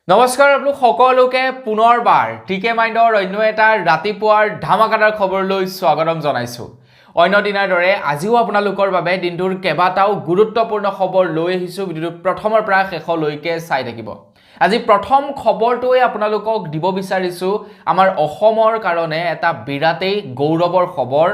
নমস্কাৰ আপোনালোক সকলোকে পুনৰবাৰ টিকে মাইণ্ডৰ অন্য এটা ৰাতিপুৱাৰ ধামাকাদাৰ খবৰলৈ স্বাগতম জনাইছো। অন্য দিনাৰ দৰে আজিও আপোনালোকৰ বাবে দিনটোৰ কেইবাটাও গুৰুত্বপূৰ্ণ খবৰ লৈ আহিছো। ভিডিঅ'টো প্ৰথমৰ পৰা শেষলৈকে চাই থাকিব। আজি প্ৰথম খবৰটোৱে আপোনালোকক দিব বিচাৰিছো আমাৰ অসমৰ কাৰণে এটা বিৰাটেই গৌৰৱৰ খবৰ।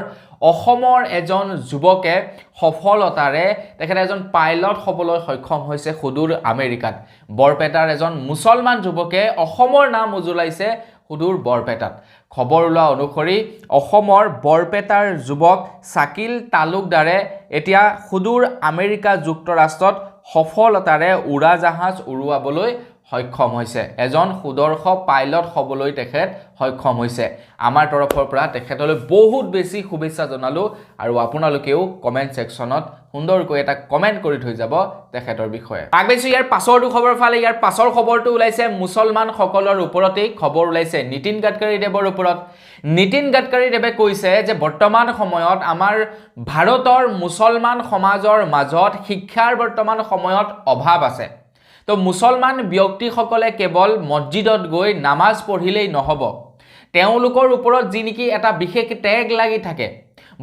অসমৰ এজন যুৱকে সফলতাৰে তেখেতে এজন পাইলট হ'বলৈ সক্ষম হৈছে সুদূৰ আমেৰিকাত। বৰপেটাৰ এজন মুছলমান যুৱকে অসমৰ নাম উজ্বলাইছে সুদূৰ বৰপেটাত। খবৰ ওলোৱা অনুসৰি অসমৰ বৰপেটাৰ যুৱক শাকিল তালুকদাৰে এতিয়া সুদূৰ আমেৰিকা যুক্তৰাষ্ট্ৰত সফলতাৰে উৰাজাহাজ উৰুৱাবলৈ সক্ষম হৈছে। এজন সুদৰ্শ পাইলট হ'বলৈ তেখেত সক্ষম হৈছে। আমাৰ তৰফৰ পৰা তেখেতলৈ বহুত বেছি শুভেচ্ছা জনালো আৰু আপোনালোকেও কমেন্ট সেকশনত সুন্দৰকৈ এটা কমেন্ট কৰি থৈ যাব তেখেতৰ বিষয়ে। আগবাইছো ইয়াৰ পাছৰটো খবৰ ফালে। ইয়াৰ পাছৰ খবৰটো ওলাইছে মুছলমান সকলৰ ওপৰতেই খবৰ ওলাইছে নীতিন গাডকাৰী দেৱৰ ওপৰত। নীতিন গাডকাৰী দেৱে কৈছে যে বৰ্তমান সময়ত আমাৰ ভাৰতৰ মুছলমান সমাজৰ মাজত শিক্ষাৰ বৰ্তমান সময়ত অভাৱ আছে। তো মুছলমান ব্যক্তিসকলে কেৱল মছজিদত গৈ নামাজ পঢ়িলেই নহ'ব, তেওঁলোকৰ ওপৰত যি নেকি এটা বিশেষ টেগ লাগি থাকে।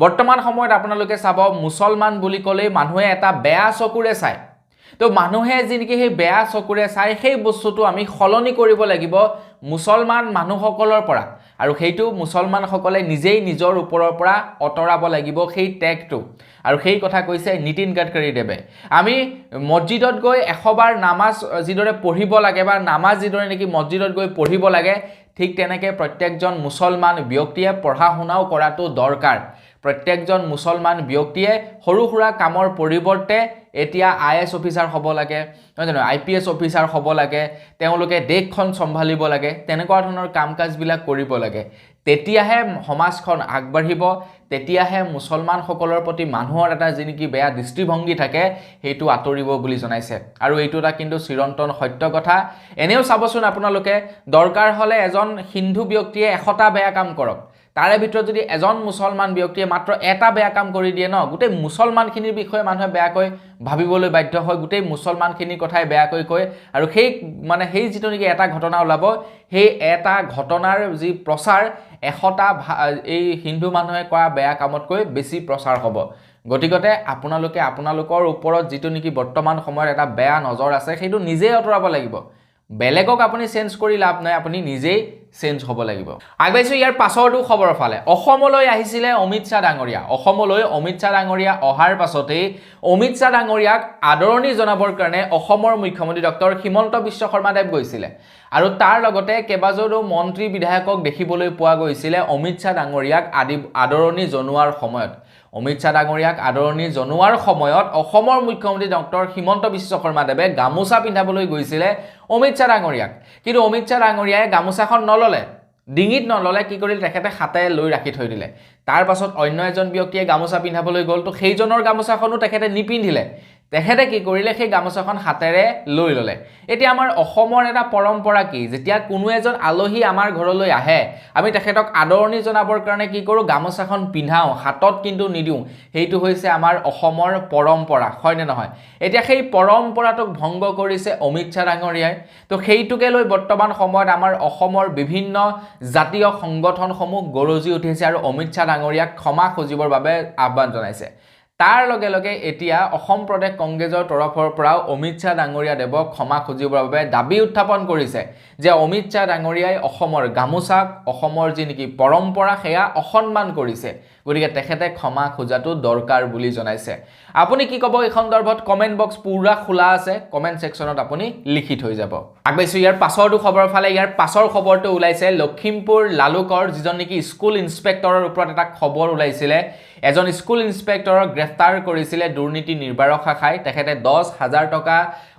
বৰ্তমান সময়ত আপোনালোকে চাব মুছলমান বুলি ক'লেই মানুহে এটা বেয়া চকুৰে চায়। তো মানুহে যি নেকি সেই বেয়া চকুৰে চায় সেই বস্তুটো আমি সলনি কৰিব লাগিব মুছলমান মানুহসকলৰ পৰা, আৰু সেইটো মুছলমানসকলে নিজেই নিজৰ ওপৰৰ পৰা অতৰাব লাগিব সেই টেগটো। আৰু সেই কথা কৈছে নীতিন গাডকাৰী দেৱে। আমি মছজিদত গৈ 100 বাৰ নামাজ যিদৰে পঢ়িব লাগে বা নামাজ যিদৰে নেকি মছজিদত গৈ পঢ়িব লাগে, ঠিক তেনেকৈ প্ৰত্যেকজন মুছলমান ব্যক্তিয়ে পঢ়া শুনাও কৰাটো দৰকাৰ। প্ৰত্যেকজন মুছলমান ব্যক্তিয়ে সৰু সুৰা কামৰ পৰিৱৰ্তে এতিয়া IAS অফিচাৰ হ'ব লাগে, নহয় জানো, IPS অফিচাৰ হ'ব লাগে, তেওঁলোকে দেশখন চম্ভালিব লাগে, তেনেকুৱা ধৰণৰ কাম কাজবিলাক কৰিব লাগে। তেতিয়াহে সমাজখন আগবাঢ়িব, তেতিয়াহে মুছলমানসকলৰ প্ৰতি মানুহৰ এটা যি নেকি বেয়া দৃষ্টিভংগী থাকে সেইটো আঁতৰিব বুলি জনাইছে। আৰু এইটো এটা কিন্তু চিৰন্তন সত্য কথা। এনেও চাবচোন আপোনালোকে, দৰকাৰ হ'লে এজন হিন্দু ব্যক্তিয়ে 100টা বেয়া কাম কৰক, তাৰে ভিতৰত যদি এজন মুছলমান ব্যক্তিয়ে মাত্ৰ এটা বেয়া কাম কৰি দিয়ে ন, গোটেই মুছলমানখিনিৰ বিষয়ে মানুহে বেয়াকৈ ভাবিবলৈ বাধ্য হয়, গোটেই মুছলমানখিনিৰ কথাই বেয়াকৈ কয়। আৰু সেই যিটো নেকি এটা ঘটনা ওলাব, সেই এটা ঘটনাৰ যি প্ৰচাৰ 100টা এই হিন্দু মানুহে কৰা বেয়া কামতকৈ বেছি প্ৰচাৰ হ'ব। গতিকে আপোনালোকে আপোনালোকৰ ওপৰত যিটো নেকি বৰ্তমান সময়ত এটা বেয়া নজৰ আছে সেইটো নিজেই আঁতৰাব লাগিব। বেলেগক আপুনি চেঞ্জ কৰি লাভ নাই, আপুনি নিজেই চেঞ্জ হ'ব লাগিব। আগবাইছো ইয়াৰ পাছৰটো খবৰৰ ফালে। অসমলৈ আহিছিলে অমিত শ্বাহ ডাঙৰীয়া। অসমলৈ অমিত শ্বাহ ডাঙৰীয়া অহাৰ পাছতেই অমিত শ্বাহ ডাঙৰীয়াক আদৰণি জনাবৰ কাৰণে অসমৰ মুখ্যমন্ত্ৰী ডক্টৰ হিমন্ত বিশ্ব শৰ্মাদেৱ গৈছিলে। আৰু তাৰ লগতে কেইবাজনো মন্ত্ৰী বিধায়কক দেখিবলৈ পোৱা গৈছিলে অমিত শ্বাহ ডাঙৰীয়াক আদৰণি জনোৱাৰ সময়ত। অমিত শ্বাহ ডাঙৰীয়াক আদৰণি জনোৱাৰ সময়ত অসমৰ মুখ্যমন্ত্ৰী ডক্টৰ হিমন্ত বিশ্ব শৰ্মাদেৱে গামোচা পিন্ধাবলৈ গৈছিলে অমিত শ্বাহ ডাঙৰীয়াক। কিন্তু অমিত শ্বাহ ডাঙৰীয়াই গামোচাখন নল'লে, ডিঙিত নল'লে, কি কৰিলে তেখেতে হাতেৰে লৈ ৰাখি থৈ দিলে। তাৰ পাছত অন্য এজন ব্যক্তিয়ে গামোচা পিন্ধাবলৈ গ'ল, তো সেইজনৰ গামোচাখনো তেখেতে নিপিন্ধিলে। তেখেতে কি কৰিলে, সেই গামোচাখন হাতেৰে লৈ ল'লে। এতিয়া আমাৰ অসমৰ এটা পৰম্পৰা কি, যেতিয়া কোনো এজন আলহী আমাৰ ঘৰলৈ আহে আমি তেখেতক আদৰণি জনাবৰ কাৰণে কি কৰোঁ, গামোচাখন পিন্ধাওঁ, হাতত কিন্তু নিদিওঁ। সেইটো হৈছে আমাৰ অসমৰ পৰম্পৰা, হয়নে নহয়? এতিয়া সেই পৰম্পৰাটোক ভংগ কৰিছে অমিত শ্বাহ ডাঙৰীয়াই। তো সেইটোকে লৈ বৰ্তমান সময়ত আমাৰ অসমৰ বিভিন্ন জাতীয় সংগঠনসমূহ গৰজি উঠিছে আৰু অমিত শ্বাহ ডাঙৰীয়াক ক্ষমা খুজিবৰ বাবে আহ্বান জনাইছে। তাৰ লগে লগে এতিয়া অসম প্ৰদেশ কংগ্ৰেছৰ তৰফৰ পৰাও অমিত শ্বাহ ডাঙৰীয়া দেৱক ক্ষমা খুজিবৰ বাবে দাবী উত্থাপন কৰিছে যে অমিত শ্বাহ ডাঙৰীয়াই অসমৰ গামোচাক, অসমৰ যি নেকি পৰম্পৰা সেয়া অসন্মান কৰিছে। গতিকে তেখেতে ক্ষমা খোজাটো দৰকাৰ বুলি জনাইছে। আপুনি কি ক'ব এই সন্দৰ্ভত? কমেণ্ট বক্স পুৰা খোলা আছে, কমেণ্ট ছেকশ্যনত আপুনি লিখি থৈ যাব। আগবাইছো ইয়াৰ পাছৰটো খবৰৰ ফালে। ইয়াৰ পাছৰ খবৰটো ওলাইছে লখিমপুৰ লালুকৰ যিজন নেকি স্কুল ইন্সপেক্টৰৰ ওপৰত এটা খবৰ ওলাইছিলে। এজন স্কুল ইন্সপেক্টৰক গ্ৰেফতাৰ কৰিছিলে দুৰ্নীতি নিৰ্বাৰক শাখাই। তেখেতে 10,000 টকা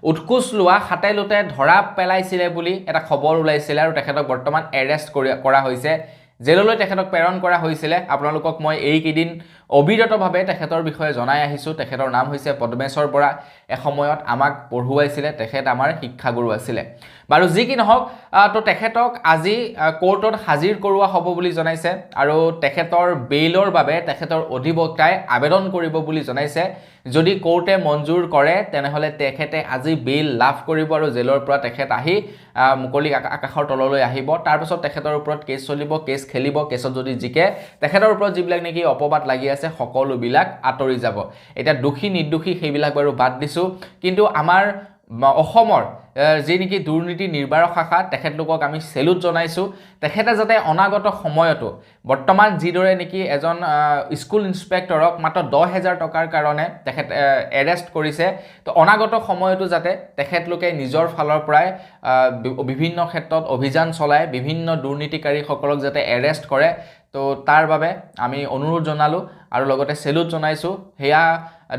উৎকোচ লোৱা হাতে লোতে ধৰা পেলাইছিলে বুলি এটা খবৰ ওলাইছিলে আৰু তেখেতক বৰ্তমান এৰেষ্ট কৰা হৈছে। জেললৈ তেখেতক প্ৰেৰণ কৰা হৈছিলে। আপোনালোকক মই এইকেইদিন অবিৰতভাৱে তেখেতৰ বিষয়ে জনাই আহিছোঁ তেখেতৰ নাম হৈছে পদ্মেশ্বৰ বৰা এসময়ত আমাক পঢ়ুৱাইছিলে তেখেত আমাৰ শিক্ষাগুৰু আছিলে বাৰু যি কি নহওক তো তেখেতক আজি কোৰ্টত হাজিৰ কৰোৱা হ'ব বুলি জনাইছে আৰু তেখেতৰ বেইলৰ বাবে তেখেতৰ অধিবক্তাই আবেদন কৰিব বুলি জনাইছে যদি কোৰ্টে মঞ্জুৰ কৰে তেনেহলে তেখেতে আজি বেইল লাভ কৰিব আৰু জেলৰ পৰা তেখেত আহি মুকলি আকাশৰ তললৈ আহিব তাৰ পিছত তেখেতৰ ওপৰত কেছ চলিব কেছ খেলিব কেছত যদি জিকে তেখেতৰ ওপৰত যিবিলাক নেকি অপবাদ লাগি আছে সকলোবিলাক আঁতৰি যাব এটা দোষী নিৰ্দোষী সেইবিলাক বাৰু বাদ দিছো কিন্তু আমাৰ অসমৰ যি নেকি দুৰ্নীতি নিৰ্বাৰক শাখা তেখেতলোকক আমি সেলুট জনাইছো তেখেতে যাতে অনাগত সময়তো বৰ্তমান যিদৰে নেকি এজন স্কুল ইন্সপেক্টৰক মাত্ৰ 10,000 টকাৰ কাৰণে তেখেত এৰেষ্ট কৰিছে তো অনাগত সময়তো যাতে তেখেতলোকে নিজৰ ফালৰ পৰাই বিভিন্ন ক্ষেত্ৰত অভিযান চলায় বিভিন্ন দুৰ্নীতিকাৰীসকলক যাতে এৰেষ্ট কৰে তো তাৰ বাবে আমি অনুৰোধ জনালো আৰু লগতে সেলুট জনাইছো হেয়া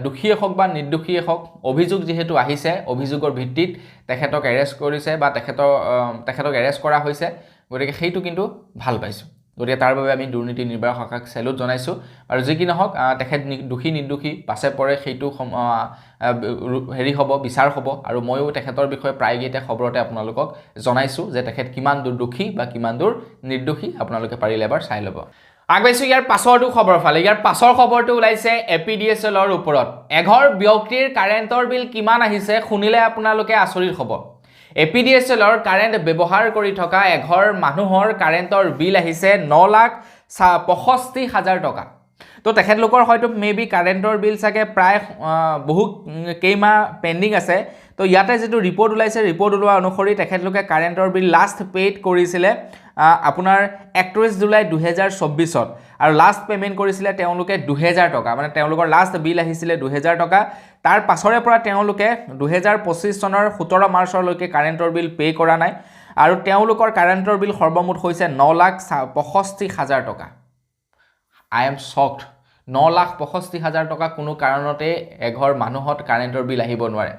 দুখীয়ে হওক বা নিৰ্দোষীয়ে হওক অভিযোগ যেহেতু আহিছে অভিযোগৰ ভিত্তিত তেখেতক এৰেষ্ট কৰিছে বা তেখেতক এৰেষ্ট কৰা হৈছে গতিকে সেইটো কিন্তু ভাল পাইছো গতিকে তাৰ বাবে আমি দুৰ্নীতি নিৰ্বাৰক শাখাক সেলুট জনাইছো আৰু যি কি নহওক তেখেত দোষী নিৰ্দোষী পাছে পৰে সেইটো হেৰি হ'ব বিচাৰ হ'ব আৰু ময়ো তেখেতৰ বিষয়ে প্ৰায়কেইটা খবৰতে আপোনালোকক জনাইছো যে তেখেত কিমান দূৰ দোষী বা কিমান দূৰ নিৰ্দোষী আপোনালোকে পাৰিলে এবাৰ চাই ল'ব আগবাইছো ইয়াৰ পাছৰটো খবৰ ফালে ইয়াৰ পাছৰ খবৰটো ওলাইছে এপিডিএছএলৰ ওপৰত এঘৰ ব্যক্তিৰ কাৰেণ্টৰ বিল কিমান আহিছে শুনিলে আপোনালোকে আচৰিত হ'ব এপিডিএছএলৰ কাৰেণ্ট ব্যৱহাৰ কৰি থকা এঘৰ মানুহৰ কাৰেণ্টৰ বিল আহিছে 9,65,000 টকা তো তেখেতলোকৰ হয়তো মেবি কাৰেণ্টৰ বিল চাগে প্ৰায় বহু কেইমাহ পেণ্ডিং আছে তো ইয়াতে যেটো ৰিপৰ্ট ওলাইছে ৰিপৰ্ট ওলোৱা অনুসৰি তেখেতলোকে কাৰেণ্টৰ বিল লাষ্ট পেইড কৰিছিলে আপোনাৰ 31 জুলাই 2024ত আৰু লাষ্ট পেমেন্ট কৰিছিলে তেওঁলোকে 2000 টকা মানে তেওঁলোকৰ লাষ্ট বিল আহিছিলে 2000 টকা তাৰ পাছৰে পৰা তেওঁলোকে 2025 চনৰ 17 মাৰ্চলৈকে কাৰেণ্টৰ বিল পে কৰা নাই আৰু তেওঁলোকৰ কাৰেণ্টৰ বিল সৰ্বমুঠ হৈছে 9,65,000 টকা আই এম শকড 9,65,000 টকা কোনো কাৰণতে এঘৰ মানুহত কাৰেণ্টৰ বিল আহিব নোৱাৰে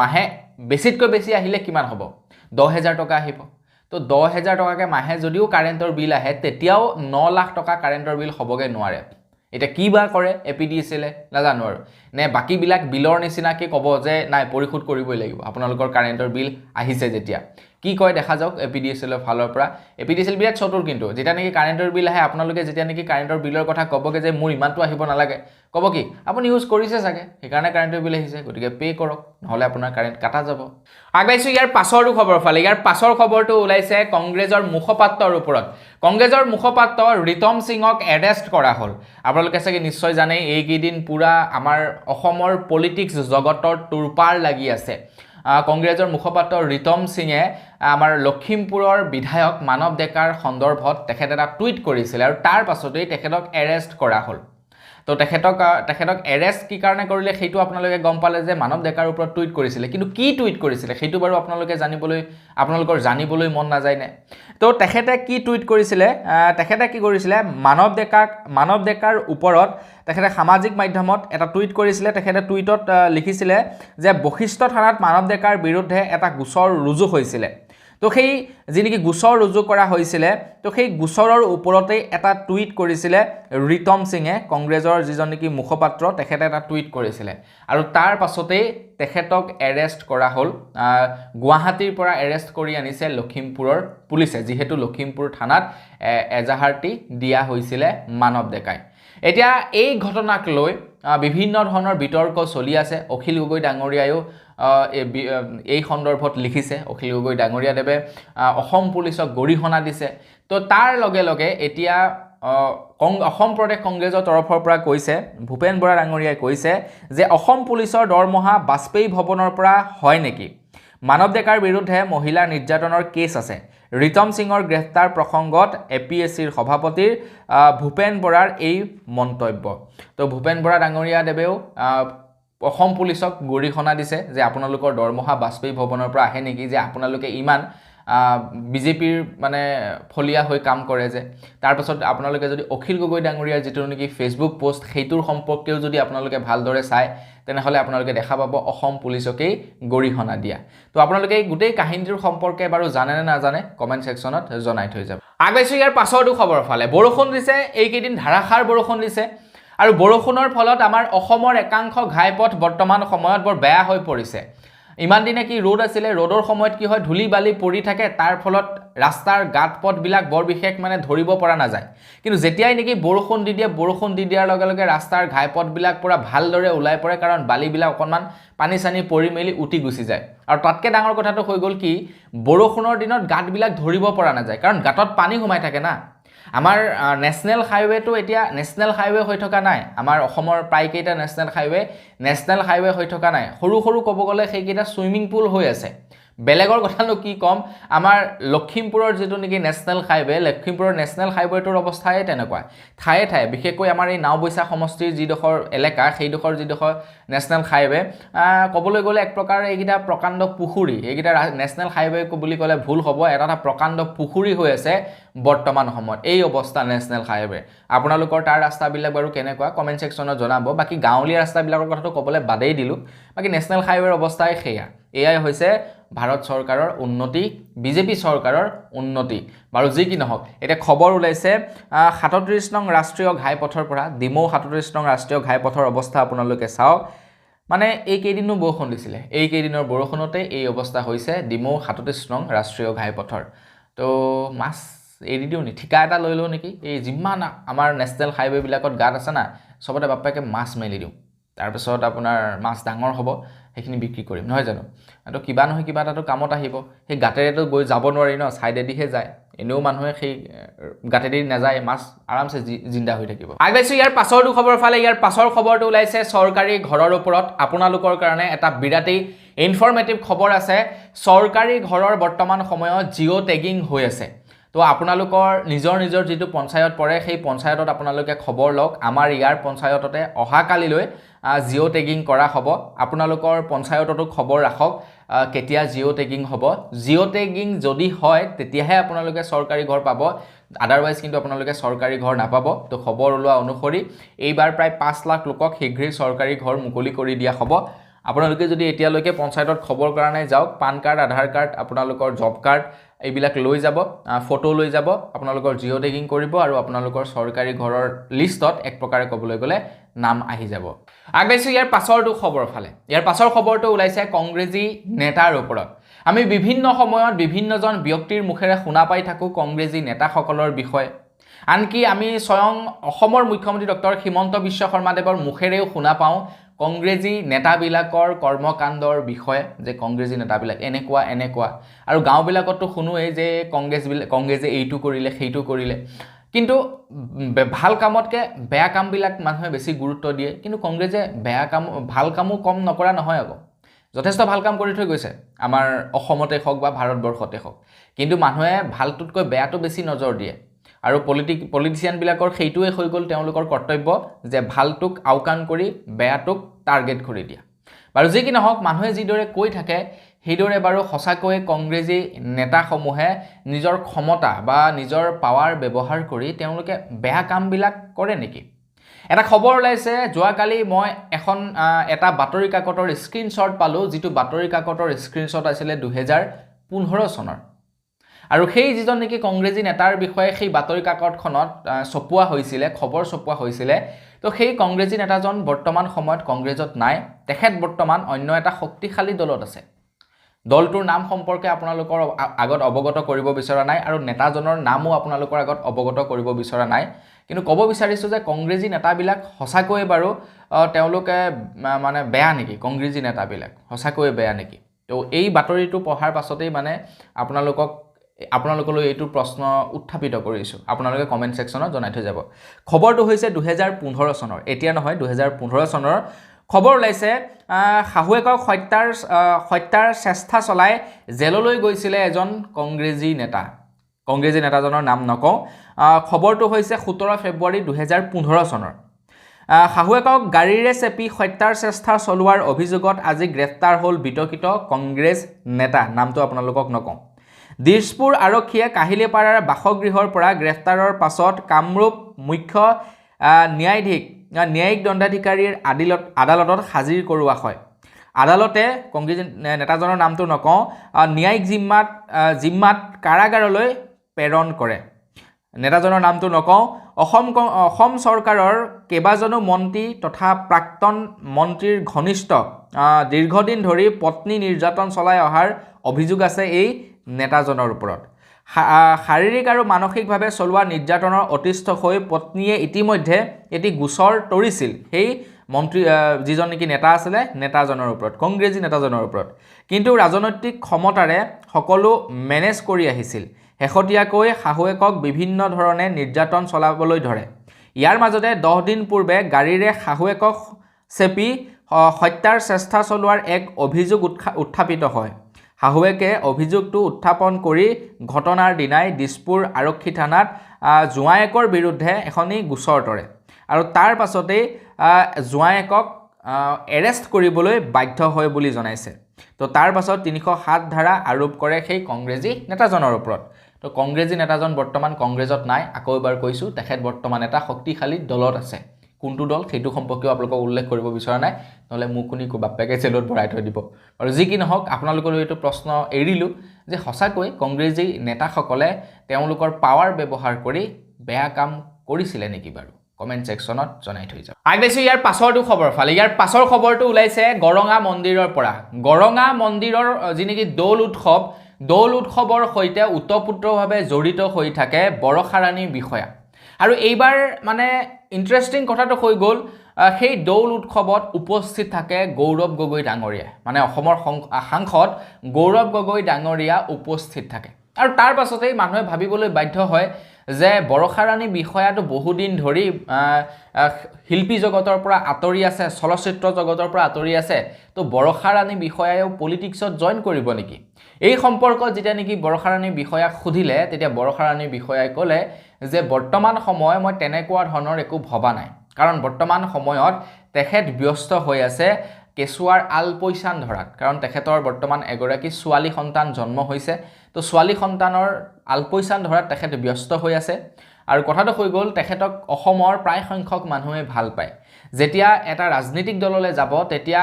মাহে বেছিতকৈ বেছি আহিলে কিমান হ'ব 10,000 টকা আহিব তো 10,000 টকাকে মাহে যদিও কাৰেণ্টৰ বিল আহে তেতিয়াও 9 লাখ টকা কাৰেণ্টৰ বিল হ'বগে নোৱাৰে এটা কি বা কৰে এপিডিএছএলে নাজানো আৰু নে বাকি বিলাক বিলৰ নিচিনা কি ক'ব যে নাই পৰিশোধ কৰিবই লাগিব আপোনালোকৰ কাৰেণ্টৰ বিল আহিছে যেতিয়া কি কয় দেখা যাওক এপিডিএছএলৰ ফালৰ পৰা এপিডিএছএল বিৰাট চতুৰ কিন্তু যেটা নেকি কাৰেণ্টৰ বিল আহে আপোনালোকে যেতিয়া নেকি কাৰেণ্টৰ বিলৰ কথা ক'বগে যে মোৰ ইমানটো আহিব নালাগে ক'ব কি আপুনি ইউজ কৰিছে চাগে সেইকাৰণে কাৰেণ্টৰ বিল আহিছে গতিকে পে কৰক নহলে আপোনাৰ কাৰেণ্ট কাটা যাব আগবাইছো ইয়াৰ পাছৰটো খবৰ ফালে ইয়াৰ পাছৰ খবৰটো ওলাইছে কংগ্ৰেছৰ মুখপাত্ৰৰ ওপৰত কংগ্ৰেছৰ মুখপাত্ৰ ৰিতম সিঙক এৰেষ্ট কৰা হ'ল আপোনালোকে চাগে নিশ্চয় জানে এই কেইদিন পুৰা আমাৰ অসমৰ পলিটিক্স জগতৰ তুৰপাৰ লাগি আছে কংগ্ৰেছৰ মুখপাত্ৰ ৰিতম সিঙে আমাৰ লখিমপুৰৰ বিধায়ক মানৱ ডেকাৰ সন্দৰ্ভত তেখেত এটা টুইট কৰিছিল আৰু তাৰ পাছতেই তেখেতক এৰেষ্ট কৰা হ'ল তো তেখেতক এৰেষ্ট কি কাৰণে কৰিলে সেইটো আপোনালোকে গম পালে যে মানৱ ডেকাৰ ওপৰত টুইট কৰিছিল কিন্তু কি টুইট কৰিছিল সেইটো বাৰু আপোনালোকৰ জানিবলৈ মন নাযায় নে তো তেখেতে কি টুইট কৰিছিল তেখেতে কি কৰিছিল মানৱ ডেকাৰ ওপৰত তেখেতে সামাজিক মাধ্যমত এটা টুইট কৰিছিল তেখেতে টুইটত লিখিছিল যে বশিষ্ঠ থানাত মানৱ ডেকাৰ বিৰুদ্ধে এটা গোচৰ ৰুজু হৈছিল তো সেই যিনেকি গোচৰ ৰুজু কৰা হৈছিল তো সেই গোচৰৰ ওপৰতে এটা টুইট কৰিছিল ৰিতম সিঙে কংগ্ৰেছৰ যিজন নেকি মুখপাত্ৰ তেখেতে এটা টুইট কৰিছিল আৰু তাৰ পাছতেই তেখেতক এৰেষ্ট কৰা হ'ল গুৱাহাটীৰ পৰা এৰেষ্ট কৰি আনিছে লখিমপুৰৰ পুলিচে যিহেতু লখিমপুৰ থানাত এজাহাৰটি দিয়া হৈছিল মানৱ ডেকাই এতিয়া এই ঘটনাক লৈ বিভিন্ন ধৰণৰ বিতৰ্ক চলি আছে অখিল গগৈ ডাঙৰীয়ায়ো এই সন্দৰ্ভত লিখিছে অখিল গগৈ ডাঙৰীয়া দেৱে অসম পুলিচক গৰিহণা দিছে তো তাৰ লগে লগে এতিয়া অসম প্ৰদেশ কংগ্ৰেছৰ তৰফৰ পৰা কৈছে ভূপেন বৰা ডাঙৰীয়াই কৈছে যে অসম পুলিচৰ দৰমহা বাজপেয়ী ভৱনৰ পৰা হয় নেকি মানৱ ডেকাৰ বিৰুদ্ধে মহিলা নিৰ্যাতনৰ কেছ আছে ৰিতম সিঙৰ গ্ৰেফতাৰ প্ৰসংগত এপিএছচিৰ সভাপতিৰ ভূপেন বৰাৰ এই মন্তব্য তো ভূপেন বৰা ডাঙৰীয়া দেৱেও অসম পুলিচক গৰিহণা দিছে যে আপোনালোকৰ দৰমহা বাজপেয়ী ভৱনৰ পৰা আহে নেকি যে আপোনালোকে ইমান বিজেপিৰ মানে ফলিয়া হৈ কাম কৰে যে তাৰ পাছত আপোনালোকে যদি অখিল গগৈ ডাঙৰীয়াৰ যেটো নেকি ফেসবুক পোষ্ট সেইটোৰ সম্পৰ্কেও যদি আপোনালোকে ভালদৰে চাই তেনেহলে আপোনালোকে দেখা পাব অসম পুলিচকেই গৰিহণা দিয়া তো আপোনালোকে গোটেই কাহিনীটোৰ সম্পৰ্কে বাৰু জানে নে নাজানে কমেন্ট সেকশনত জনাই থৈ যাব আগবাইছো ইয়াৰ পাছৰটো খবৰ ফালে বৰষুণ দিছে এই কেইদিন ধাৰাসাৰ বৰষুণ দিছে আৰু বৰষুণৰ ফলত আমাৰ অসমৰ একাংশ ঘাইপথ বৰ্তমান সময়ত বৰ বেয়া হৈ পৰিছে ইমান দিনে কি ৰ'দ আছিলে ৰ'দৰ সময়ত কি হয় ধূলি বালি পৰি থাকে তাৰ ফলত ৰাস্তাৰ গাঁত পথবিলাক বৰ বিশেষ মানে ধৰিব পৰা নাযায় কিন্তু যেতিয়াই নেকি বৰষুণ দি দিয়াৰ লগে লগে ৰাস্তাৰ ঘাইপথবিলাক পুৰা ভালদৰে ওলাই পৰে কাৰণ বালিবিলাক অকণমান পানী চানী পৰি মেলি উটি গুচি যায় আৰু তাতকৈ ডাঙৰ কথাটো হৈ গ'ল কি বৰষুণৰ দিনত গাঁতবিলাক ধৰিব পৰা নাযায় কাৰণ গাঁতত পানী সোমাই থাকে না আমাৰ নেশ্যনেল হাইৱেটো এতিয়া নেশ্যনেল হাইৱে হৈ থকা নাই আমাৰ অসমৰ প্ৰায়কেইটা নেশ্যনেল হাইৱে হৈ থকা নাই সৰু সৰু ক'ব গ'লে সেইকেইটা ছুইমিং পুল হৈ আছে বেলেগৰ কথানো কি ক'ম আমাৰ লখিমপুৰৰ যিটো নেকি নেশ্যনেল হাইৱেটোৰ অৱস্থাই তেনেকুৱা ঠায়ে বিশেষকৈ আমাৰ এই নাওবৈচা সমষ্টিৰ যিডোখৰ এলেকা সেইডোখৰ যিডোখৰ নেশ্যনেল হাইৱে ক'বলৈ গ'লে এক প্ৰকাৰ এইকেইটা প্ৰকাণ্ড পুখুৰী এইকেইটা নেশ্যনেল হাইৱে বুলি ক'লে ভুল হ'ব এটা প্ৰকাণ্ড পুখুৰী হৈ আছে বৰ্তমান সময়ত এই অৱস্থা নেশ্যনেল হাইৱে আপোনালোকৰ তাৰ ৰাস্তাবিলাক বাৰু কেনেকুৱা কমেণ্ট ছেকশ্যনত জনাব বাকী গাঁৱলীয়া ৰাস্তাবিলাকৰ কথাটো ক'বলৈ বাদেই দিলোঁ বাকী নেশ্যনেল হাইৱেৰ অৱস্থাই এয়াই হৈছে ভাৰত চৰকাৰৰ উন্নতি বিজেপি চৰকাৰৰ উন্নতি বাৰু যি কি নহওক এতিয়া খবৰ ওলাইছে 37 নং ৰাষ্ট্ৰীয় ঘাইপথৰ পৰা ডিমৌ 37 নং ৰাষ্ট্ৰীয় ঘাইপথৰ অৱস্থা আপোনালোকে চাওক মানে এই কেইদিনো বৰষুণ দিছিলে এই কেইদিনৰ বৰষুণতে এই অৱস্থা হৈছে ডিমৌ 37 নং ৰাষ্ট্ৰীয় ঘাইপথৰ তো মাছ এৰি দিওঁ নি ঠিকা এটা লৈ লওঁ নেকি এই যিমান আমাৰ নেশ্যনেল হাইৱেবিলাকত গাঁত আছে না চবতে বাপ্পাকে মাছ মেলি দিওঁ তাৰপিছত আপোনাৰ মাছ ডাঙৰ হ'ব সেইখিনি বিক্ৰী কৰিম নহয় জানো তো কিবা নহয় কিবা এটাতো কামত আহিব সেই গাঁতেৰেতো গৈ যাব নোৱাৰি ন ছাইডেদিহে যায় এনেও মানুহে সেই গাঁতেদি নাযায় মাছ আৰামছে জিন্দা হৈ থাকিব আগবাইছোঁ ইয়াৰ পাছৰটো খবৰ ফালে ইয়াৰ পাছৰ খবৰটো ওলাইছে চৰকাৰী ঘৰৰ ওপৰত আপোনালোকৰ কাৰণে এটা বিৰাটেই ইনফৰ্মেটিভ খবৰ আছে চৰকাৰী ঘৰৰ বৰ্তমান সময়ত জিঅ' টেগিং হৈ আছে তো আপোনালোকৰ নিজৰ যিটো পঞ্চায়ত পৰে সেই পঞ্চায়তত আপোনালোকে খবৰ লওক আমাৰ ইয়াৰ পঞ্চায়ততে অহাকালিলৈ জিঅ' টেগিং কৰা হ'ব আপোনালোকৰ পঞ্চায়ততো খবৰ ৰাখক কেতিয়া জিঅ' টেগিং হ'ব জিঅ' টেগিং যদি হয় তেতিয়াহে আপোনালোকে চৰকাৰী ঘৰ পাব আদাৰৱাইজ কিন্তু আপোনালোকে চৰকাৰী ঘৰ নাপাব তো খবৰ ওলোৱা অনুসৰি এইবাৰ প্ৰায় 5 লাখ লোকক শীঘ্ৰেই চৰকাৰী ঘৰ মুকলি কৰি দিয়া হ'ব আপোনালোকে যদি এতিয়ালৈকে পঞ্চায়তত খবৰ কৰা নাই যাওক পান কাৰ্ড আধাৰ কাৰ্ড আপোনালোকৰ জব কাৰ্ড এইবিলাক লৈ যাব ফটো লৈ যাব আপোনালোকৰ জিঅ' টেগিং কৰিব আৰু আপোনালোকৰ চৰকাৰী ঘৰৰ লিষ্টত এক প্ৰকাৰে ক'বলৈ গ'লে নাম আহি যাব আগবাইছোঁ ইয়াৰ পাছৰটো খবৰ ফালে ইয়াৰ পাছৰ খবৰটো ওলাইছে কংগ্ৰেছী নেতাৰ ওপৰত আমি বিভিন্ন সময়ত বিভিন্নজন ব্যক্তিৰ মুখেৰে শুনা পাই থাকোঁ কংগ্ৰেছী নেতাসকলৰ বিষয়ে আনকি আমি স্বয়ং অসমৰ মুখ্যমন্ত্ৰী ডক্টৰ হিমন্ত বিশ্ব শৰ্মাদেৱৰ মুখেৰেও শুনা পাওঁ কংগ্ৰেছী নেতাবিলাকৰ কৰ্মকাণ্ডৰ বিষয়ে যে কংগ্ৰেছী নেতাবিলাক এনেকুৱা আৰু গাঁওবিলাকতো শুনোৱেই যে কংগ্ৰেছে এইটো কৰিলে সেইটো কৰিলে কিন্তু ভাল কামতকৈ বেয়া কামবিলাক মানুহে বেছি গুৰুত্ব দিয়ে কিন্তু কংগ্ৰেছে ভাল কামো কম নকৰা নহয় আকৌ যথেষ্ট ভাল কাম কৰি থৈ গৈছে আমাৰ অসমতে হওক বা ভাৰতবৰ্ষতে হওক কিন্তু মানুহে ভালটোতকৈ বেয়াটো বেছি নজৰ দিয়ে আৰু পলিটিচিয়ানবিলাকৰ সেইটোৱে হৈ গ'ল তেওঁলোকৰ কৰ্তব্য যে ভালটোক আওকাণ কৰি বেয়াটোক টাৰ্গেট কৰি দিয়া বাৰু যি কি নহওক মানুহে যিদৰে কৈ থাকে সেইদৰে বাৰু সঁচাকৈয়ে কংগ্ৰেছী নেতাসমূহে নিজৰ ক্ষমতা বা নিজৰ পাৱাৰ ব্যৱহাৰ কৰি তেওঁলোকে বেয়া কামবিলাক কৰে নেকি এটা খবৰ ওলাইছে যোৱাকালি মই এটা বাতৰি কাকতৰ স্ক্ৰীনশ্বট পালোঁ যিটো বাতৰি কাকতৰ স্ক্ৰীনশ্বট আছিলে 2015 চনৰ আৰু সেই যিজন নেকি কংগ্ৰেছী নেতাৰ বিষয়ে সেই বাতৰি কাকতখনত ছপোৱা হৈছিলে খবৰ ছপোৱা হৈছিলে তো সেই কংগ্ৰেছী নেতাজন বৰ্তমান সময়ত কংগ্ৰেছত নাই তেখেত বৰ্তমান অন্য এটা শক্তিশালী দলত আছে দলটোৰ নাম সম্পৰ্কে আপোনালোকৰ আগত অৱগত কৰিব বিচৰা নাই আৰু নেতাজনৰ নামো আপোনালোকৰ আগত অৱগত কৰিব বিচৰা নাই কিন্তু ক'ব বিচাৰিছোঁ যে কংগ্ৰেছী নেতাবিলাক সঁচাকৈয়ে বাৰু তেওঁলোকে মানে বেয়া নেকি কংগ্ৰেছী নেতাবিলাক সঁচাকৈয়ে বেয়া নেকি তো এই বাতৰিটো পঢ়াৰ পাছতেই মানে আপোনালোকলৈ এইটো প্ৰশ্ন উত্থাপিত কৰিছোঁ আপোনালোকে কমেণ্ট ছেকশ্যনত জনাই থৈ যাব খবৰটো হৈছে 2015 চনৰ এতিয়া নহয় 2015 চনৰ খবৰ ওলাইছে শাহুৱেকক হত্যাৰ চেষ্টা চলাই জেললৈ গৈছিলে এজন কংগ্ৰেছী নেতাজনৰ নাম নকওঁ খবৰটো হৈছে 17 ফেব্ৰুৱাৰী 2015 চনৰ শাহুৱেকক গাড়ীৰে চেপি হত্যাৰ চেষ্টা চলোৱাৰ অভিযোগত আজি গ্ৰেপ্তাৰ হ'ল বিতৰ্কিত কংগ্ৰেছ নেতা নামটো আপোনালোকক নকওঁ দিছপুৰ আৰক্ষীয়ে কাহিলীপাৰাৰ বাসগৃহৰ পৰা গ্ৰেপ্তাৰৰ পাছত কামৰূপ মুখ্য ন্যায়িক দণ্ডাধিকাৰীৰ আদালতত হাজিৰ কৰোৱা হয় আদালতে কংগ্ৰেছী নেতাজনৰ নামটো নকওঁ ন্যায়িক জিম্মাত কাৰাগাৰলৈ প্ৰেৰণ কৰে নেতাজনৰ নামটো নকওঁ অসম চৰকাৰৰ কেইবাজনো মন্ত্ৰী তথা প্ৰাক্তন মন্ত্ৰীৰ ঘনিষ্ঠ দীৰ্ঘদিন ধৰি পত্নী নিৰ্যাতন চলাই অহাৰ অভিযোগ আছে এই নেতাজনৰ ওপৰত। শাৰীৰিক আৰু মানসিকভাৱে চলোৱা নিৰ্যাতনৰ অতিষ্ঠ হৈ পত্নীয়ে ইতিমধ্যে এটি গোচৰ তৰিছিল সেই মন্ত্ৰী যিজন নেকি নেতা আছিলে নেতাজনৰ ওপৰত, কংগ্ৰেছী নেতাজনৰ ওপৰত। কিন্তু ৰাজনৈতিক ক্ষমতাৰে সকলো মেনেজ কৰি আহিছিল। শেহতীয়াকৈ শাহুৱেকক বিভিন্ন ধৰণে নিৰ্যাতন চলাবলৈ ধৰে। ইয়াৰ মাজতে 10 দিন পূৰ্বে গাড়ীৰে শাহুৱেকক চেপি হত্যাৰ চেষ্টা চলোৱাৰ এক অভিযোগ উত্থাপিত হয়। শাহুৱেকে অভিযোগটো উত্থাপন কৰি ঘটনাৰ দিনাই দিছপুৰ আৰক্ষী থানাত জোঁৱায়েকৰ বিৰুদ্ধে এখনি গোচৰ তৰে আৰু তাৰ পাছতেই জোঁৱায়েকক এৰেষ্ট কৰিবলৈ বাধ্য হয় বুলি জনাইছে। তো তাৰ পাছত 307 ধাৰা আৰোপ কৰে সেই কংগ্ৰেছী নেতাজনৰ ওপৰত। তো কংগ্ৰেছী নেতাজন বৰ্তমান কংগ্ৰেছত নাই, আকৌ এবাৰ কৈছোঁ তেখেত বৰ্তমান এটা শক্তিশালী দলত আছে। কোনটো দল সেইটো সম্পৰ্কেও আপোনালোকক উল্লেখ কৰিব বিচৰা নাই, নহ'লে মোক শুনি বাপেকে জেলত ভৰাই থৈ দিব। আৰু যি কি নহওক আপোনালোকলৈ এইটো প্ৰশ্ন এৰিলোঁ যে সঁচাকৈ কংগ্ৰেছী নেতাসকলে তেওঁলোকৰ পাৱাৰ ব্যৱহাৰ কৰি বেয়া কাম কৰিছিলে নেকি বাৰু? কমেণ্ট ছেকশ্যনত জনাই থৈ যাওক। আগবাঢ়িছোঁ ইয়াৰ পাছৰটো খবৰ ফালে। ইয়াৰ পাছৰ খবৰটো ওলাইছে গৰঙা মন্দিৰৰ পৰা। গৰঙা মন্দিৰৰ যি নেকি দৌল উৎসৱৰ সৈতে ওতঃপ্ৰোতভাৱে জড়িত হৈ থাকে বৰষাৰাণী বিষয়া। আৰু এইবাৰ মানে ইণ্টাৰেষ্টিং কথাটো হৈ গ'ল, সেই দৌল উৎসৱত উপস্থিত থাকে গৌৰৱ গগৈ ডাঙৰীয়া, মানে অসমৰ সাংসদ গৌৰৱ গগৈ ডাঙৰীয়া উপস্থিত থাকে। আৰু তাৰ পাছতেই মানুহে ভাবিবলৈ বাধ্য হয় যে বৰষাৰাণী বিষয়াটো বহুদিন ধৰি শিল্পী জগতৰ পৰা আঁতৰি আছে, চলচ্চিত্ৰ জগতৰ পৰা আঁতৰি আছে, তো বৰষাৰাণী বিষয়াও পলিটিক্সত জইন কৰিব নেকি? এই সম্পৰ্কত যেতিয়া নেকি বৰষাৰাণী বিষয়াক সুধিলে তেতিয়া বৰষাৰাণী বিষয়াই ক'লে যে বৰ্তমান সময় মই তেনেকুৱা ধৰণৰ একো ভবা নাই, কাৰণ বৰ্তমান সময়ত তেখেত ব্যস্ত হৈ আছে কেঁচুৱাৰ আলপৈচান ধৰাত, কাৰণ তেখেতৰ বৰ্তমান এগৰাকী ছোৱালী সন্তান জন্ম হৈছে। তো ছোৱালী সন্তানৰ আলপৈচান ধৰাত তেখেত ব্যস্ত হৈ আছে। আৰু কথাটো হৈ গ'ল তেখেতক অসমৰ প্ৰায় সংখ্যক মানুহে ভাল পায়। যেতিয়া এটা ৰাজনৈতিক দললৈ যাব তেতিয়া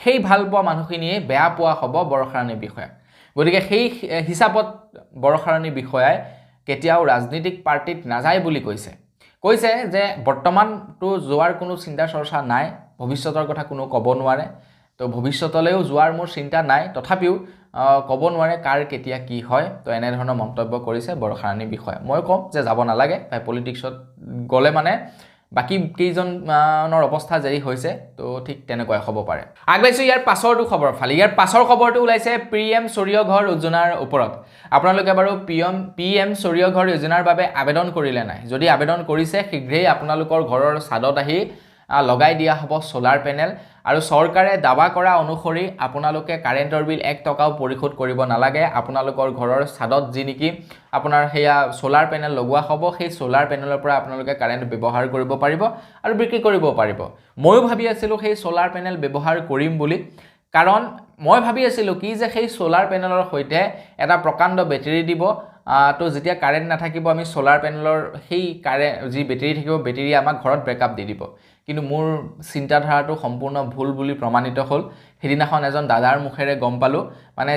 সেই ভাল পোৱা মানুহখিনিয়ে বেয়া পোৱা হ'ব বৰষাৰাণী বিষয়াক। গতিকে সেই হিচাপত বৰষাৰাণী বিষয়াই কেতিয়াও ৰাজনৈতিক পাৰ্টিত নাযায় বুলি কৈছে যে বৰ্তমানটো যোৱাৰ কোনো চিন্তা চৰ্চা নাই, ভৱিষ্যতৰ কথা কোনো ক'ব নোৱাৰে। তো ভৱিষ্যতলৈও যোৱাৰ মোৰ চিন্তা নাই, তথাপিও ক'ব নোৱাৰে কাৰ কেতিয়া কি হয়। তো এনেধৰণৰ মন্তব্য কৰিছে বৰষাৰাণী বিষয়া। মই ক'ম যে যাব নালাগে, পলিটিক্সত গ'লে মানে বাকী কেইজনৰ অৱস্থা যেৰি হৈছে তো ঠিক তেনেকুৱাই হ'ব পাৰে। আগবাঢ়িছোঁ ইয়াৰ পাছৰটো খবৰ ফালে। ইয়াৰ পাছৰ খবৰটো ওলাইছে PM সূৰ্য ঘৰ যোজনাৰ ওপৰত। আপোনালোকে বাৰু PM সূৰ্য ঘৰ যোজনাৰ বাবে আবেদন কৰিলে নাই? যদি আবেদন কৰিছে শীঘ্ৰেই আপোনালোকৰ ঘৰৰ ছাদত আহি লগাই দিয়া হ'ব সোলাৰ পেনেল। আৰু চৰকাৰে দাবা কৰা অনুসৰি আপোনালোকে কাৰেণ্টৰ বিল 1 টকাও পৰিশোধ কৰিব নালাগে। আপোনালোকৰ ঘৰৰ ছাদত যি নেকি আপোনাৰ সেয়া সোলাৰ পেনেল লগোৱা হ'ব, সেই সোলাৰ পেনেলৰ পৰা আপোনালোকে কাৰেণ্ট ব্যৱহাৰ কৰিব পাৰিব আৰু বিক্ৰী কৰিব পাৰিব। ময়ো ভাবি আছিলোঁ সেই সোলাৰ পেনেল ব্যৱহাৰ কৰিম বুলি, কাৰণ মই ভাবি আছিলোঁ কি যে সেই সোলাৰ পেনেলৰ সৈতে এটা প্ৰকাণ্ড বেটেৰী দিব। তো যেতিয়া কাৰেণ্ট নাথাকিব আমি সোলাৰ পেনেলৰ সেই যি বেটেৰী থাকিব বেটেৰীয়ে আমাক ঘৰত ব্ৰেকআপ দি দিব। কিন্তু মোৰ চিন্তাধাৰাটো সম্পূৰ্ণ ভুল বুলি প্ৰমাণিত হ'ল। সেইদিনাখন এজন দাদাৰ মুখেৰে গম পালোঁ, মানে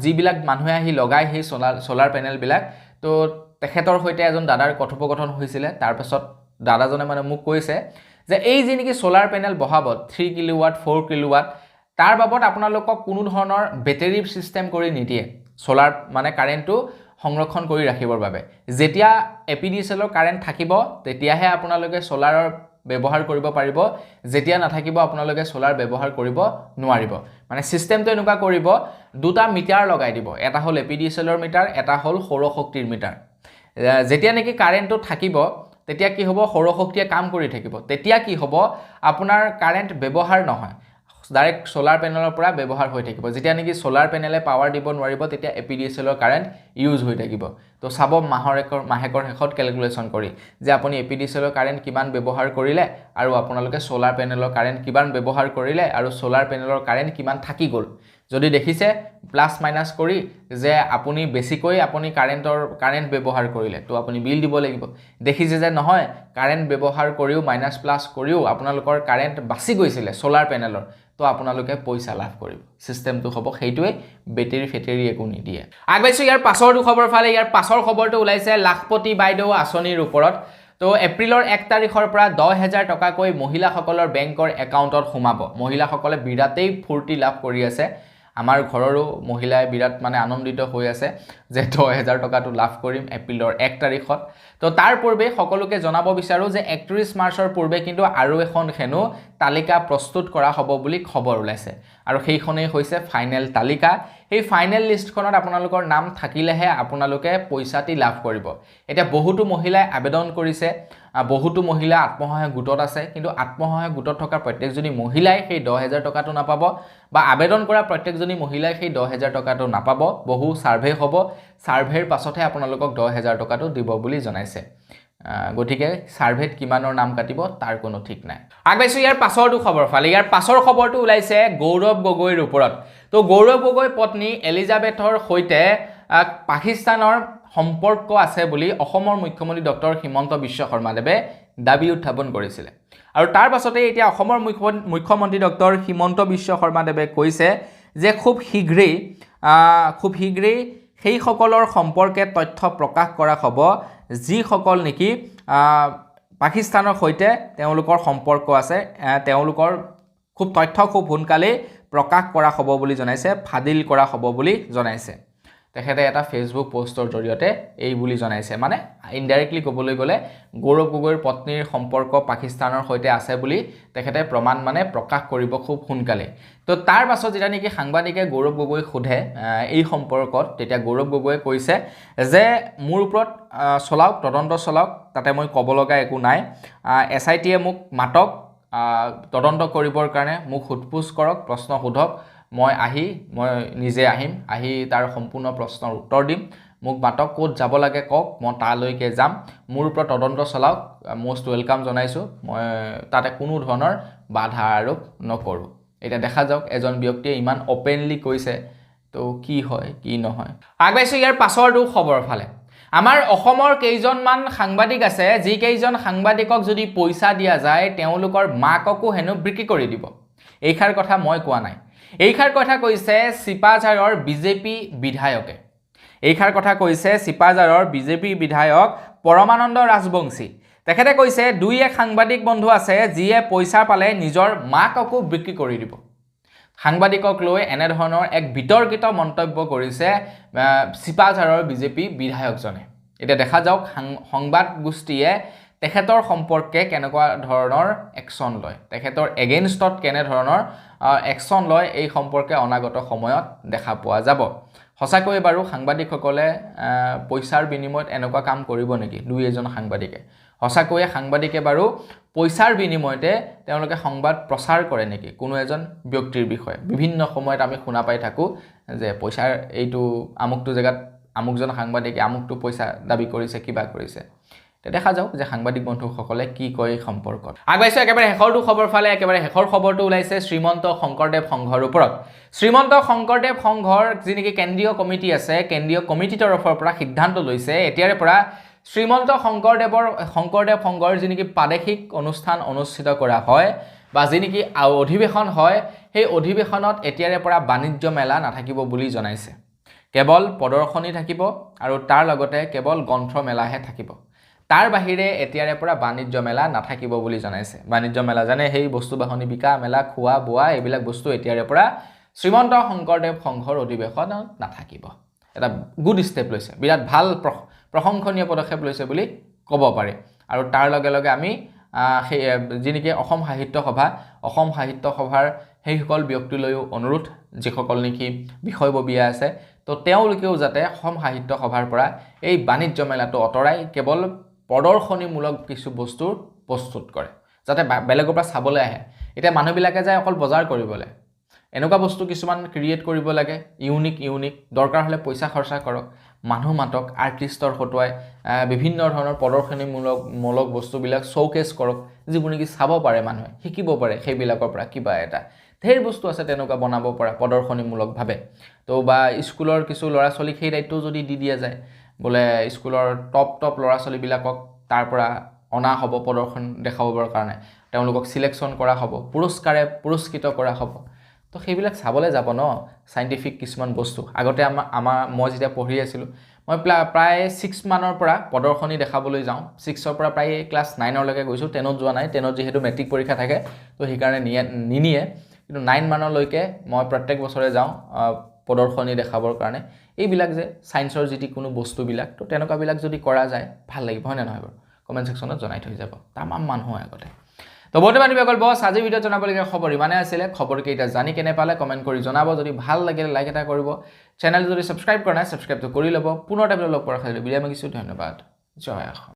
যিবিলাক মানুহে আহি লগায় সেই সোলাৰ পেনেলবিলাক, তো তেখেতৰ সৈতে এজন দাদাৰ কথোপকথন হৈছিলে। তাৰপাছত দাদাজনে মানে মোক কৈছে যে এই যি নেকি সোলাৰ পেনেল বহাব 3 কিলোৱাট 4 কিলোৱাট, তাৰ বাবদ আপোনালোকক কোনো ধৰণৰ বেটেৰী ছিষ্টেম কৰি নিদিয়ে, সোলাৰ মানে কাৰেণ্টটো সংৰক্ষণ কৰি ৰাখিবৰ বাবে। যেতিয়া APDCLৰ কাৰেণ্ট থাকিব তেতিয়াহে আপোনালোকে সোলাৰৰ ব্যৱহাৰ কৰিব পাৰিব, যেতিয়া নাথাকিব আপোনালোকে সোলাৰ ব্যৱহাৰ কৰিব নোৱাৰিব। মানে ছিষ্টেমটো এনেকুৱা কৰিব, 2টা মিটাৰ লগাই দিব, এটা হ'ল APDCLৰ মিটাৰ, এটা হ'ল সৌৰশক্তিৰ মিটাৰ। যেতিয়া নেকি কাৰেণ্টটো থাকিব তেতিয়া কি হ'ব, সৌৰশক্তিয়ে কাম কৰি থাকিব। তেতিয়া কি হ'ব, আপোনাৰ কাৰেণ্ট ব্যৱহাৰ নহয়, ডাইৰেক্ট সোলাৰ পেনেলৰ পৰা ব্যৱহাৰ হৈ থাকিব। যেতিয়া নেকি সোলাৰ পেনেলে পাৱাৰ দিব নোৱাৰিব তেতিয়া APDCLৰ কাৰেণ্ট ইউজ হৈ থাকিব। তো চাব মাহেকৰ শেষত কেলকুলেশ্যন কৰি যে আপুনি APDCLৰ কাৰেণ্ট কিমান ব্যৱহাৰ কৰিলে আৰু আপোনালোকে সোলাৰ পেনেলৰ কাৰেণ্ট কিমান ব্যৱহাৰ কৰিলে আৰু সোলাৰ পেনেলৰ কাৰেণ্ট কিমান থাকি গ'ল। যদি দেখিছে প্লাছ মাইনাছ কৰি যে আপুনি বেছিকৈ কাৰেণ্ট ব্যৱহাৰ কৰিলে তো আপুনি বিল দিব লাগিব। দেখিছে যে নহয় কাৰেণ্ট ব্যৱহাৰ কৰিও মাইনাছ প্লাছ কৰিও আপোনালোকৰ কাৰেণ্ট বাচি গৈছিলে সোলাৰ পেনেলৰ, তো আপোনালোকে পইচা লাভ কৰিব। ছিষ্টেমটো হ'ব সেইটোৱে, বেটেৰী একো নিদিয়ে। আগবাঢ়িছোঁ ইয়াৰ পাছৰটো খবৰ ফালে। ইয়াৰ পাছৰ খবৰটো ওলাইছে লাখপতি বাইদেউ আঁচনিৰ ওপৰত। তো এপ্ৰিলৰ 1 তাৰিখৰ পৰা 10,000 টকাকৈ মহিলাসকলৰ বেংকৰ একাউণ্টত সোমাব মহিলাসকলে বিৰাটেই ফূৰ্তি লাভ কৰি আছে আমাৰ ঘৰৰো মহিলাই বিৰাট মানে আনন্দিত হৈ আছে যে 10,000 টকাটো লাভ কৰিম এপ্ৰিলৰ 1 তাৰিখত তো তাৰ পূৰ্বে সকলোকে জনাব বিচাৰো যে 31 মাৰ্চৰ পূৰ্বে কিন্তু আৰু এখন খেনো তালিকা প্ৰস্তুত কৰা হ'ব বুলি খবৰ ওলাইছে আৰু সেইখনেই হৈছে ফাইনেল তালিকা এই ফাইনেল লিষ্টখনত আপোনালোকৰ নাম থাকিলেহে আপোনালোকে পইচাটি লাভ কৰিব এতিয়া বহুতো মহিলাই আবেদন কৰিছে বহুতো মহিলা আত্মসহায়ক গোটত আছে কিন্তু আত্মসহায়ক গোটত থকা প্ৰত্যেকজনী মহিলাই সেই 10,000 টকাটো নাপাব বা আবেদন কৰা প্ৰত্যেকজনী মহিলাই সেই 10,000 টকাটো নাপাব বহু সাৰ্ভে হ'ব সাৰ্ভেৰ পাছতহে আপোনালোকক 10,000 টকাটো দিব বুলি জনাইছে গতিকে সাৰ্ভেত কিমানৰ নাম কাটিব তাৰ কোনো ঠিক নাই আগবাইছো ইয়াৰ পাছৰটো খবৰ ফালে ইয়াৰ পাছৰ খবৰটো ওলাইছে গৌৰৱ গগৈৰ ওপৰত তো গৌৰৱ গগৈ পত্নী এলিজাবেথৰ সৈতে পাকিস্তানৰ সম্পৰ্ক আছে বুলি অসমৰ মুখ্যমন্ত্ৰী ডক্টৰ হিমন্ত বিশ্ব শৰ্মাদেৱে দাবী উত্থাপন কৰিছিল আৰু তাৰ পাছতে এতিয়া অসমৰ মুখ্যমন্ত্ৰী ডক্টৰ হিমন্ত বিশ্ব শৰ্মাদেৱে কৈছে যে খুব শীঘ্ৰেই সেই সকলৰ সম্পৰ্কে তথ্য প্ৰকাশ কৰা হ'ব যিসকল নেকি পাকিস্তানৰ সৈতে তেওঁলোকৰ সম্পৰ্ক আছে তেওঁলোকৰ খুব তথ্য খুব সোনকালে প্ৰকাশ কৰা হ'ব বুলি জনাইছে ফাদিল কৰা হ'ব বুলি জনাইছে তেখেতে এটা ফেসবুক পোষ্টৰ জৰিয়তে এই বুলি জনাইছে মানে ইনডাইৰেক্টলি ক'বলৈ গ'লে গৌৰৱ গগৈৰ পত্নীৰ সম্পৰ্ক পাকিস্তানৰ সৈতে আছে বুলি তেখেতে প্ৰমাণ মানে প্ৰকাশ কৰিব খুব সোনকালে তো তাৰ পাছত যেতিয়া নেকি সাংবাদিকে গৌৰৱ গগৈ সোধে এই সম্পৰ্কত তেতিয়া গৌৰৱ গগৈয়ে কৈছে যে মোৰ ওপৰত চলাওক তদন্ত চলাওক তাতে মই ক'ব লগা একো নাই SITয়ে মোক মাতক তদন্ত কৰিবৰ কাৰণে মোক সোধপোছ কৰক প্ৰশ্ন সোধক মই নিজে আহি তাৰ সম্পূৰ্ণ প্ৰশ্নৰ উত্তৰ দিম মোক মাতক ক'ত যাব লাগে কওক মই তালৈকে যাম মোৰ ওপৰত তদন্ত চলাওক মোষ্ট ওয়েলকাম জনাইছো মই তাতে কোনো ধৰণৰ বাধা আৰোপ নকৰো এটা দেখা যাওক এজন ব্যক্তিয়ে ইমান ওপেনলি কৈছে তো কি হয় কি নহয় আগবাইছো ইয়াৰ পাছৰটো খবৰ ফালে আমাৰ অসমৰ কেইজনমান সাংবাদিক আছে যি কেইজন সাংবাদিকক যদি পইচা দিয়া যায় তেওঁলোকৰ মাককো হেনো বিক্ৰী কৰি দিব এইখাৰ কথা মই কোৱা নাই এইখাৰ কথা কৈছে সিপাঝাৰৰ বিজেপি বিধায়কে এইখাৰ কথা কৈছে সিপাঝাৰৰ বিজেপি বিধায়ক পৰমানন্দ ৰাজবংশী তেখেতে কৈছে দুই এক সাংবাদিক বন্ধু আছে যিয়ে পইচা পালে নিজৰ মাককো বিক্ৰী কৰি দিব সাংবাদিকক লৈ এনে ধৰণৰ এক বিতৰ্কিত মন্তব্য কৰিছে সিপাঝাৰৰ বিজেপি বিধায়কজনে এটা দেখা যাওক সংবাদ গোষ্ঠীয়ে তেখেতৰ সম্পৰ্কে কেনেকুৱা ধৰণৰ একচন লয় তেখেতৰ এগেইনষ্টত কেনে ধৰণৰ একচন লয় এই সম্পৰ্কে অনাগত সময়ত দেখা পোৱা যাব সঁচাকৈ বাৰু সাংবাদিকসকলে পইচাৰ বিনিময়ত এনেকুৱা কাম কৰিব নেকি দুই এজন সাংবাদিকে সঁচাকৈ সাংবাদিকে বাৰু পইচাৰ বিনিময়তে তেওঁলোকে সংবাদ প্ৰচাৰ কৰে নেকি কোনো এজন ব্যক্তিৰ বিষয়ে বিভিন্ন সময়ত আমি শুনা পাই থাকো যে পইচাৰ এইটো আমুকটো জায়গাত আমুকজন সাংবাদিকে আমুকটো পইচা দাবী কৰিছে কিবা কৰিছে দেখা যাওক যে সাংবাদিক বন্ধুসকলে কি কয় সম্পৰ্কত আগবাইছো একেবাৰে শেষৰটো খবৰ ফালে একেবাৰে শেষৰ খবৰটো ওলাইছে শ্ৰীমন্ত শংকৰদেৱ সংঘৰ ওপৰত শ্ৰীমন্ত শংকৰদেৱ সংঘৰ যি নেকি কেন্দ্ৰীয় কমিটি আছে কেন্দ্ৰীয় কমিটিৰ তৰফৰ পৰা সিদ্ধান্ত লৈছে এতিয়াৰে পৰা শ্ৰীমন্ত শংকৰদেৱ সংঘৰ যি নেকি প্ৰাদেশিক অনুষ্ঠান অনুষ্ঠিত কৰা হয় বা যি নেকি অধিৱেশন হয় সেই অধিৱেশনত এতিয়াৰে পৰা বাণিজ্য মেলা নাথাকিব বুলি জনাইছে কেৱল প্ৰদৰ্শনী থাকিব আৰু তাৰ লগতে কেৱল গ্ৰন্থ মেলাহে থাকিব তাৰ বাহিৰে এতিয়াৰে পৰা বাণিজ্য মেলা নাথাকিব বুলি জনাইছে বাণিজ্য মেলা জানে সেই বস্তু বাহনী বিকা মেলা খোৱা বোৱা এইবিলাক বস্তু এতিয়াৰে পৰা শ্ৰীমন্ত শংকৰদেৱ সংঘৰ অধিৱেশনত নাথাকিব এটা গুড ষ্টেপ লৈছে বিৰাট ভাল প্ৰশংসনীয় পদক্ষেপ লৈছে বুলি ক'ব পাৰে আৰু তাৰ লগে লগে আমি সেই যি নেকি অসম সাহিত্য সভাৰ সেইসকল ব্যক্তিলৈও অনুৰোধ যিসকল নেকি বিষয়ববীয়া আছে তো তেওঁলোকেও যাতে অসম সাহিত্য সভাৰ পৰা এই বাণিজ্য মেলাটো অতৰাই কেৱল প্ৰদৰ্শনীমূলক কিছু বস্তু প্ৰস্তুত কৰে যাতে বেলেগৰ পৰা চাবলৈ আহে এটা মানুহবিলাকে যায় অকল বজাৰ কৰিবলৈ এনেকুৱা বস্তু কিছুমান ক্ৰিয়েট কৰিব লাগে ইউনিক দৰকাৰ হলে পইচা খৰচা কৰক মানুহ মাতক আৰ্টিষ্টৰ হটুৱাই বিভিন্ন ধৰণৰ প্ৰদৰ্শনীমূলক বস্তুবিলাক শোকেস কৰক যিবোৰ নেকি চাব পাৰে মানুহে শিকিব পাৰে সেইবিলাকৰ পৰা কিবা এটা ধেৰ বস্তু আছে তেনেকুৱা বনাব পৰা প্ৰদৰ্শনীমূলক ভাবে তো বা স্কুলৰ কিছু ল'ৰা ছোৱালীক সেই দায়িত্ব যদি দি দিয়া যায় বলে স্কুলৰ টপ ল'ৰা ছোৱালীবিলাকক তাৰ পৰা অনা হ'ব প্ৰদৰ্শন দেখাবৰ কাৰণে তেওঁলোকক সিলেকশন কৰা হ'ব পুৰস্কাৰে পুৰস্কৃত কৰা হ'ব তো সেইবিলাক চাবলৈ যাব ন সাইন্টিফিক কিছুমান বস্তু আগতে আমাৰ মই যেতিয়া পঢ়ি আছিলোঁ মই প্ৰায় 6 মানৰ পৰা প্ৰদৰ্শনী দেখাবলৈ যাওঁ 6ৰ পৰা প্ৰায় ক্লাছ 9লৈকে গৈছোঁ 10ত যোৱা নাই 10ত যিহেতু মেট্ৰিক পৰীক্ষা থাকে তো সেইকাৰণে নিনিয়ে কিন্তু 9 মানলৈকে মই প্ৰত্যেক বছৰে যাওঁ প্ৰদৰ্শনী দেখাবৰ কাৰণে এইবিলাক যে সায়েন্সৰ যেটি কোনো বস্তুবিলাক তো তেনেকুৱাবিলাক যদি কৰা যায় ভাল লাগিব হয় না নহয় বাৰু কমেন্ট সেকশনত জনাই থৈ যাব তামাম মানুহ আগতে তো বৰ্তমান বিকল বস আজি ভিডিও জনাবলগীয়া খবৰ ইমানে আছিল খবৰ কেইটা জানি কেনে পালে কমেন্ট কৰি জনাব যদি ভাল লাগিলে লাইক এটা কৰিব চেনেল যদি সাবস্ক্ৰাইব কৰা নাই সাবস্ক্ৰাইবটো কৰি ল'ব পুনৰ টাইমলৈ লগ পোৱাৰ খালি বিদায় মাগিছোঁ ধন্যবাদ জয় অসম